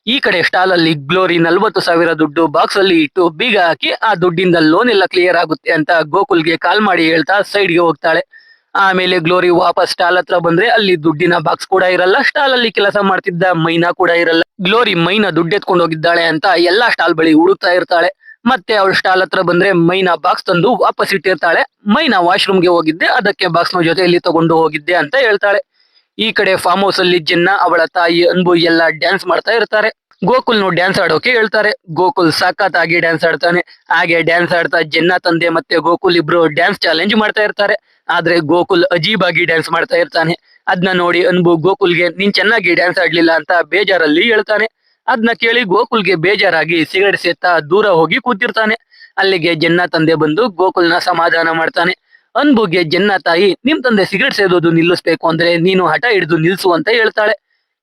ಈ ಕಡೆ ಸ್ಟಾಲ್ ಅಲ್ಲಿ ಗ್ಲೋರಿ 40,000 ದುಡ್ಡು ಬಾಕ್ಸ್ ಅಲ್ಲಿ ಇಟ್ಟು ಬೀಗ ಹಾಕಿ ಆ ದುಡ್ಡಿಂದ ಲೋನ್ ಎಲ್ಲ ಕ್ಲಿಯರ್ ಆಗುತ್ತೆ ಅಂತ ಗೋಕುಲ್ಗೆ ಕಾಲ್ ಮಾಡಿ ಹೇಳ್ತಾ ಸೈಡ್ಗೆ ಹೋಗ್ತಾಳೆ. ಆಮೇಲೆ ಗ್ಲೋರಿ ವಾಪಸ್ ಸ್ಟಾಲ್ ಹತ್ರ ಬಂದ್ರೆ ಅಲ್ಲಿ ದುಡ್ಡಿನ ಬಾಕ್ಸ್ ಕೂಡ ಇರಲ್ಲ. ಸ್ಟಾಲ್ ಅಲ್ಲಿ ಕೆಲಸ ಮಾಡ್ತಿದ್ದ ಮೈನಾ ಕೂಡ ಇರಲ್ಲ. ಗ್ಲೋರಿ ಮೈನಾ ದುಡ್ಡೆತ್ಕೊಂಡು ಹೋಗಿದ್ದಾಳೆ ಅಂತ ಎಲ್ಲಾ ಸ್ಟಾಲ್ ಬಳಿ ಹುಡುಕ್ತಾ ಇರ್ತಾಳೆ. ಮತ್ತೆ ಅವಳು ಸ್ಟಾಲ್ ಹತ್ರ ಬಂದ್ರೆ ಮೈನಾ ಬಾಕ್ಸ್ ತಂದು ವಾಪಸ್ ಇಟ್ಟಿರ್ತಾಳೆ. ಮೈನಾ ವಾಶ್ರೂಮ್ಗೆ ಹೋಗಿದ್ದೆ, ಅದಕ್ಕೆ ಬಾಕ್ಸ್ ನ ಜೊತೆಯಲ್ಲಿ ತಗೊಂಡು ಹೋಗಿದ್ದೆ ಅಂತ ಹೇಳ್ತಾಳೆ. ಈ ಕಡೆ ಫಾರ್ಮ್ ಹೌಸ್ ಅಲ್ಲಿ ಜನ್ನ, ಅವಳ ತಾಯಿ ಅನ್ಬು ಎಲ್ಲ ಡ್ಯಾನ್ಸ್ ಮಾಡ್ತಾ ಇರ್ತಾರೆ. ಗೋಕುಲ್ನು ಡ್ಯಾನ್ಸ್ ಆಡೋಕೆ ಹೇಳ್ತಾರೆ. ಗೋಕುಲ್ ಸಖತ್ತಾಗಿ ಡ್ಯಾನ್ಸ್ ಆಡ್ತಾನೆ. ಹಾಗೆ ಡ್ಯಾನ್ಸ್ ಆಡ್ತಾ ಜನ್ನ ತಂದೆ ಮತ್ತೆ ಗೋಕುಲ್ ಇಬ್ರು ಡ್ಯಾನ್ಸ್ ಚಾಲೆಂಜ್ ಮಾಡ್ತಾ ಇರ್ತಾರೆ. ಆದ್ರೆ ಗೋಕುಲ್ ಅಜೀಬಾಗಿ ಡ್ಯಾನ್ಸ್ ಮಾಡ್ತಾ ಇರ್ತಾನೆ. ಅದನ್ನ ನೋಡಿ ಅನ್ಬು ಗೋಕುಲ್ಗೆ ನೀನ್ ಚೆನ್ನಾಗಿ ಡ್ಯಾನ್ಸ್ ಆಡ್ಲಿಲ್ಲ ಅಂತ ಬೇಜಾರಲ್ಲಿ ಹೇಳ್ತಾನೆ. ಅದನ್ನ ಕೇಳಿ ಗೋಕುಲ್ಗೆ ಬೇಜಾರಾಗಿ ಸಿಗರೇಟ್ ಸೇತಾ ದೂರ ಹೋಗಿ ಕೂತಿರ್ತಾನೆ. ಅಲ್ಲಿಗೆ ಜನ್ನ ತಂದೆ ಬಂದು ಗೋಕುಲ್ನ ಸಮಾಧಾನ ಮಾಡ್ತಾನೆ. ಅನ್ಬುಗೆ ಜನ್ನ ತಾಯಿ ನಿಮ್ ತಂದೆ ಸಿಗರೇಟ್ ಸೇದೋದು ನಿಲ್ಲಿಸ್ಬೇಕು ಅಂದ್ರೆ ನೀನು ಹಠ ಹಿಡಿದು ನಿಲ್ಸು ಅಂತ ಹೇಳ್ತಾಳೆ.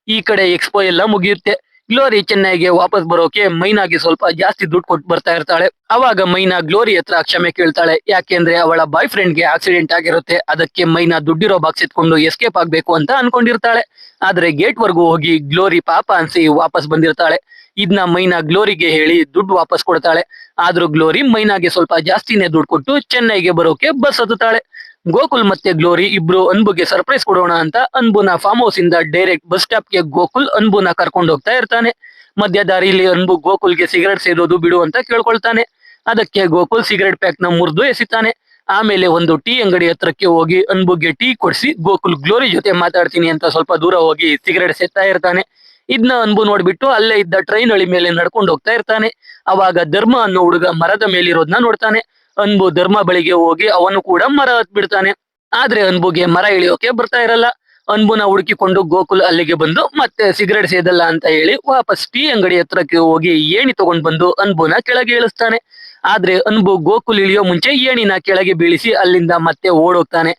ಈ ಕಡೆ ಎಕ್ಸ್ಪೋ ಎಲ್ಲ ಮುಗಿಯುತ್ತೆ. ಗ್ಲೋರಿ ಚೆನ್ನೈಗೆ ವಾಪಸ್ ಬರೋಕೆ ಮೈನಾಗೆ ಸ್ವಲ್ಪ ಜಾಸ್ತಿ ದುಡ್ಡು ಕೊಟ್ಟು ಬರ್ತಾ ಇರ್ತಾಳೆ. ಅವಾಗ ಮೈನಾ ಗ್ಲೋರಿ ಹತ್ರ ಕ್ಷಮೆ ಕೇಳ್ತಾಳೆ. ಯಾಕೆಂದ್ರೆ ಅವಳ ಬಾಯ್ ಫ್ರೆಂಡ್ಗೆ ಆಕ್ಸಿಡೆಂಟ್ ಆಗಿರುತ್ತೆ. ಅದಕ್ಕೆ ಮೈನಾ ದುಡ್ಡಿರೋ ಬಾಕ್ಸ್ ಎತ್ಕೊಂಡು ಎಸ್ಕೇಪ್ ಆಗ್ಬೇಕು ಅಂತ ಅನ್ಕೊಂಡಿರ್ತಾಳೆ. ಆದ್ರೆ ಗೇಟ್ ವರ್ಗೂ ಹೋಗಿ ಗ್ಲೋರಿ ಪಾಪ ಅನ್ಸಿ ವಾಪಸ್ ಬಂದಿರ್ತಾಳೆ. ಇದನ್ನ ಮೈನಾ ಗ್ಲೋರಿಗೆ ಹೇಳಿ ದುಡ್ಡು ವಾಪಸ್ ಕೊಡ್ತಾಳೆ. ಆದ್ರೂ ಗ್ಲೋರಿ ಮೈನಾಗೆ ಸ್ವಲ್ಪ ಜಾಸ್ತಿನೇ ದುಡ್ಡು ಕೊಟ್ಟು ಚೆನ್ನೈಗೆ ಬರೋಕೆ ಬಸ್ ಹತ್ತುತ್ತಾಳೆ. ಗೋಕುಲ್ ಮತ್ತೆ ಗ್ಲೋರಿ ಇಬ್ರು ಅನ್ಬುಗೆ ಸರ್ಪ್ರೈಸ್ ಕೊಡೋಣ ಅಂತ ಅನ್ಬುನ ಫಾರ್ಮ್ ಹೌಸ್ ಇಂದ ಡೈರೆಕ್ಟ್ ಬಸ್ ಸ್ಟಾಪ್ ಗೆ ಗೋಕುಲ್ ಅನ್ಬುನ ಕರ್ಕೊಂಡು ಹೋಗ್ತಾ ಇರ್ತಾನೆ. ಮಧ್ಯ ದಾರಿಯಲ್ಲಿ ಅನ್ಬು ಗೋಕುಲ್ಗೆ ಸಿಗರೇಟ್ ಸೇದೋದು ಬಿಡು ಅಂತ ಕೇಳ್ಕೊಳ್ತಾನೆ. ಅದಕ್ಕೆ ಗೋಕುಲ್ ಸಿಗರೇಟ್ ಪ್ಯಾಕ್ ನ ಮುರಿದು ಎಸಿತಾನೆ. ಆಮೇಲೆ ಒಂದು ಟೀ ಅಂಗಡಿ ಹತ್ರಕ್ಕೆ ಹೋಗಿ ಅನ್ಬುಗೆ ಟೀ ಕೊಡಿಸಿ ಗೋಕುಲ್ ಗ್ಲೋರಿ ಜೊತೆ ಮಾತಾಡ್ತೀನಿ ಅಂತ ಸ್ವಲ್ಪ ದೂರ ಹೋಗಿ ಸಿಗರೇಟ್ ಸೇತಾ ಇರ್ತಾನೆ. ಇದನ್ನ ಅನ್ಬು ನೋಡ್ಬಿಟ್ಟು ಅಲ್ಲೇ ಇದ್ದ ಟ್ರೈನ್ ಹಳಿ ಮೇಲೆ ನಡ್ಕೊಂಡು ಹೋಗ್ತಾ ಇರ್ತಾನೆ. ಅವಾಗ ಧರ್ಮ ಅನ್ನೋ ಹುಡುಗ ಮರದ ಮೇಲಿರೋದನ್ನ ನೋಡ್ತಾನೆ. ಅನ್ಬು ಧರ್ಮ ಬಳಿಗೆ ಹೋಗಿ ಅವನು ಕೂಡ ಮರ ಹತ್ಬಿಡ್ತಾನೆ. ಆದ್ರೆ ಅನ್ಬುಗೆ ಮರ ಇಳಿಯೋಕೆ ಬರ್ತಾ ಇರಲ್ಲ. ಅನ್ಬುನ ಹುಡುಕಿಕೊಂಡು ಗೋಕುಲ್ ಅಲ್ಲಿಗೆ ಬಂದು ಮತ್ತೆ ಸಿಗರೇಟ್ ಸೇದಲ್ಲ ಅಂತ ಹೇಳಿ ವಾಪಸ್ ಟೀ ಅಂಗಡಿ ಹತ್ರಕ್ಕೆ ಹೋಗಿ ಏಣಿ ತಗೊಂಡ್ ಬಂದು ಅನ್ಬುನ ಕೆಳಗೆ ಇಳಿಸ್ತಾನೆ. ಆದ್ರೆ ಅನ್ಬು ಗೋಕುಲ್ ಇಳಿಯೋ ಮುಂಚೆ ಏಣಿನ ಕೆಳಗೆ ಬೀಳಿಸಿ ಅಲ್ಲಿಂದ ಮತ್ತೆ ಓಡೋಗ್ತಾನೆ.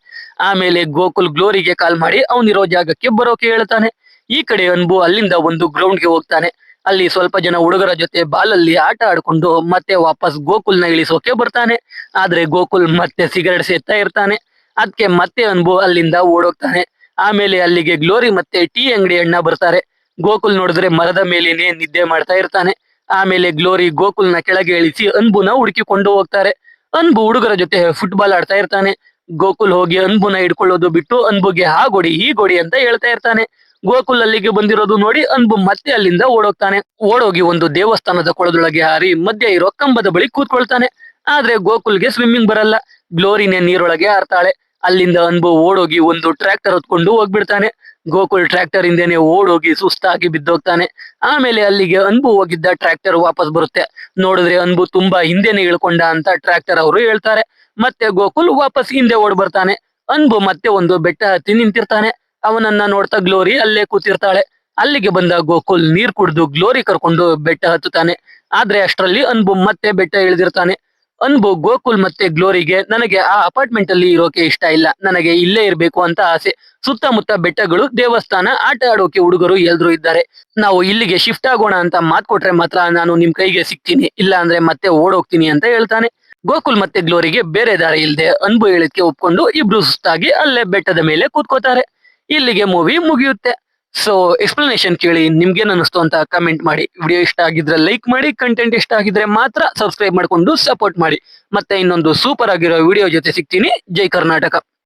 ಆಮೇಲೆ ಗೋಕುಲ್ ಗ್ಲೋರಿಗೆ ಕಾಲ್ ಮಾಡಿ ಅವನಿರೋ ಜಾಗಕ್ಕೆ ಬರೋಕೆ ಹೇಳ್ತಾನೆ. ಈ ಕಡೆ ಅನ್ಬು ಅಲ್ಲಿಂದ ಒಂದು ಗ್ರೌಂಡ್ಗೆ ಹೋಗ್ತಾನೆ. ಅಲ್ಲಿ ಸ್ವಲ್ಪ ಜನ ಹುಡುಗರ ಜೊತೆ ಬಾಲಲ್ಲಿ ಆಟ ಆಡ್ಕೊಂಡು ಮತ್ತೆ ವಾಪಸ್ ಗೋಕುಲ್ನ ಇಳಿಸೋಕೆ ಬರ್ತಾನೆ. ಆದ್ರೆ ಗೋಕುಲ್ ಮತ್ತೆ ಸಿಗರೇಟ್ ಸೇತಾ ಇರ್ತಾನೆ. ಅದಕ್ಕೆ ಮತ್ತೆ ಅನ್ಬು ಅಲ್ಲಿಂದ ಓಡೋಗ್ತಾನೆ. ಆಮೇಲೆ ಅಲ್ಲಿಗೆ ಗ್ಲೋರಿ ಮತ್ತೆ ಟೀ ಅಂಗಡಿ ಅಣ್ಣ ಬರ್ತಾರೆ. ಗೋಕುಲ್ ನೋಡಿದ್ರೆ ಮರದ ಮೇಲೇನೆ ನಿದ್ದೆ ಮಾಡ್ತಾ ಇರ್ತಾನೆ. ಆಮೇಲೆ ಗ್ಲೋರಿ ಗೋಕುಲ್ನ ಕೆಳಗೆ ಇಳಿಸಿ ಅನ್ಬುನ ಹುಡುಕಿಕೊಂಡು ಹೋಗ್ತಾರೆ. ಅನ್ಬು ಹುಡುಗರ ಜೊತೆ ಫುಟ್ಬಾಲ್ ಆಡ್ತಾ ಇರ್ತಾನೆ. ಗೋಕುಲ್ ಹೋಗಿ ಅನ್ಬುನ ಹಿಡ್ಕೊಳ್ಳೋದು ಬಿಟ್ಟು ಅನ್ಬುಗೆ ಹಾಗೊಡಿ ಹೀಗೊಡಿ ಅಂತ ಹೇಳ್ತಾ ಇರ್ತಾನೆ. ಗೋಕುಲ್ ಅಲ್ಲಿಗೆ ಬಂದಿರೋದು ನೋಡಿ ಅನ್ಬು ಮತ್ತೆ ಅಲ್ಲಿಂದ ಓಡೋಗ್ತಾನೆ. ಓಡೋಗಿ ಒಂದು ದೇವಸ್ಥಾನದ ಕೊಳದೊಳಗೆ ಹಾರಿ ಮಧ್ಯ ಇರೋ ಕಂಬದ ಬಳಿ ಕೂತ್ಕೊಳ್ತಾನೆ. ಆದ್ರೆ ಗೋಕುಲ್ಗೆ ಸ್ವಿಮ್ಮಿಂಗ್ ಬರಲ್ಲ. ಗ್ಲೋರಿನೇ ನೀರೊಳಗೆ ಹಾರ್ತಾಳೆ. ಅಲ್ಲಿಂದ ಅನ್ಬು ಓಡೋಗಿ ಒಂದು ಟ್ರ್ಯಾಕ್ಟರ್ ಹೊತ್ಕೊಂಡು ಹೋಗ್ಬಿಡ್ತಾನೆ. ಗೋಕುಲ್ ಟ್ರ್ಯಾಕ್ಟರ್ ಹಿಂದೆನೆ ಓಡೋಗಿ ಸುಸ್ತಾಗಿ ಬಿದ್ದೋಗ್ತಾನೆ. ಆಮೇಲೆ ಅಲ್ಲಿಗೆ ಅನ್ಬು ಹೋಗಿದ್ದ ಟ್ರ್ಯಾಕ್ಟರ್ ವಾಪಸ್ ಬರುತ್ತೆ. ನೋಡಿದ್ರೆ ಅನ್ಬು ತುಂಬಾ ಹಿಂದೆನೆ ಇಳ್ಕೊಂಡ ಅಂತ ಟ್ರ್ಯಾಕ್ಟರ್ ಅವರು ಹೇಳ್ತಾರೆ. ಮತ್ತೆ ಗೋಕುಲ್ ವಾಪಸ್ ಹಿಂದೆ ಓಡ್ ಬರ್ತಾನೆ. ಅನ್ಬು ಮತ್ತೆ ಒಂದು ಬೆಟ್ಟ ಹತ್ತಿ ನಿಂತಿರ್ತಾನೆ. ಅವನನ್ನ ನೋಡ್ತಾ ಗ್ಲೋರಿ ಅಲ್ಲೇ ಕೂತಿರ್ತಾಳೆ. ಅಲ್ಲಿಗೆ ಬಂದ ಗೋಕುಲ್ ನೀರ್ ಕುಡಿದು ಗ್ಲೋರಿ ಕರ್ಕೊಂಡು ಬೆಟ್ಟ ಹತ್ತುತ್ತಾನೆ. ಆದ್ರೆ ಅಷ್ಟರಲ್ಲಿ ಅನ್ಬು ಮತ್ತೆ ಬೆಟ್ಟ ಇಳಿದಿರ್ತಾನೆ. ಅನ್ಬು ಗೋಕುಲ್ ಮತ್ತೆ ಗ್ಲೋರಿಗೆ ನನಗೆ ಆ ಅಪಾರ್ಟ್ಮೆಂಟ್ ಅಲ್ಲಿ ಇರೋಕೆ ಇಷ್ಟ ಇಲ್ಲ, ನನಗೆ ಇಲ್ಲೇ ಇರ್ಬೇಕು ಅಂತ ಆಸೆ. ಸುತ್ತಮುತ್ತ ಬೆಟ್ಟಗಳು, ದೇವಸ್ಥಾನ, ಆಟ ಆಡೋಕೆ ಹುಡುಗರು ಎಲ್ರು ಇದ್ದಾರೆ. ನಾವು ಇಲ್ಲಿಗೆ ಶಿಫ್ಟ್ ಆಗೋಣ ಅಂತ ಮಾತ್ ಕೊಟ್ರೆ ಮಾತ್ರ ನಾನು ನಿಮ್ ಕೈಗೆ ಸಿಗ್ತೀನಿ, ಇಲ್ಲ ಅಂದ್ರೆ ಮತ್ತೆ ಓಡೋಗ್ತೀನಿ ಅಂತ ಹೇಳ್ತಾನೆ. ಗೋಕುಲ್ ಮತ್ತೆ ಗ್ಲೋರಿಗೆ ಬೇರೆ ದಾರಿ ಇಲ್ಲದೆ ಅನ್ಬು ಹೇಳಿದ್ಕೆ ಒಪ್ಕೊಂಡು ಇಬ್ರು ಸುಸ್ತಾಗಿ ಅಲ್ಲೇ ಬೆಟ್ಟದ ಮೇಲೆ ಕೂತ್ಕೋತಾರೆ. ಇಲ್ಲಿಗೆ ಮೂವಿ ಮುಗಿಯುತ್ತೆ. ಸೊ ಎಕ್ಸ್ಪ್ಲನೇಷನ್ ಕೇಳಿ ನಿಮ್ಗೇನ್ ಅನಿಸ್ತು ಅಂತ ಕಮೆಂಟ್ ಮಾಡಿ. ವಿಡಿಯೋ ಇಷ್ಟ ಆಗಿದ್ರೆ ಲೈಕ್ ಮಾಡಿ, ಕಂಟೆಂಟ್ ಇಷ್ಟ ಆಗಿದ್ರೆ ಮಾತ್ರ ಸಬ್ಸ್ಕ್ರೈಬ್ ಮಾಡ್ಕೊಂಡು ಸಪೋರ್ಟ್ ಮಾಡಿ. ಮತ್ತೆ ಇನ್ನೊಂದು ಸೂಪರ್ ಆಗಿರೋ ವಿಡಿಯೋ ಜೊತೆ ಸಿಗ್ತೀನಿ. ಜೈ ಕರ್ನಾಟಕ.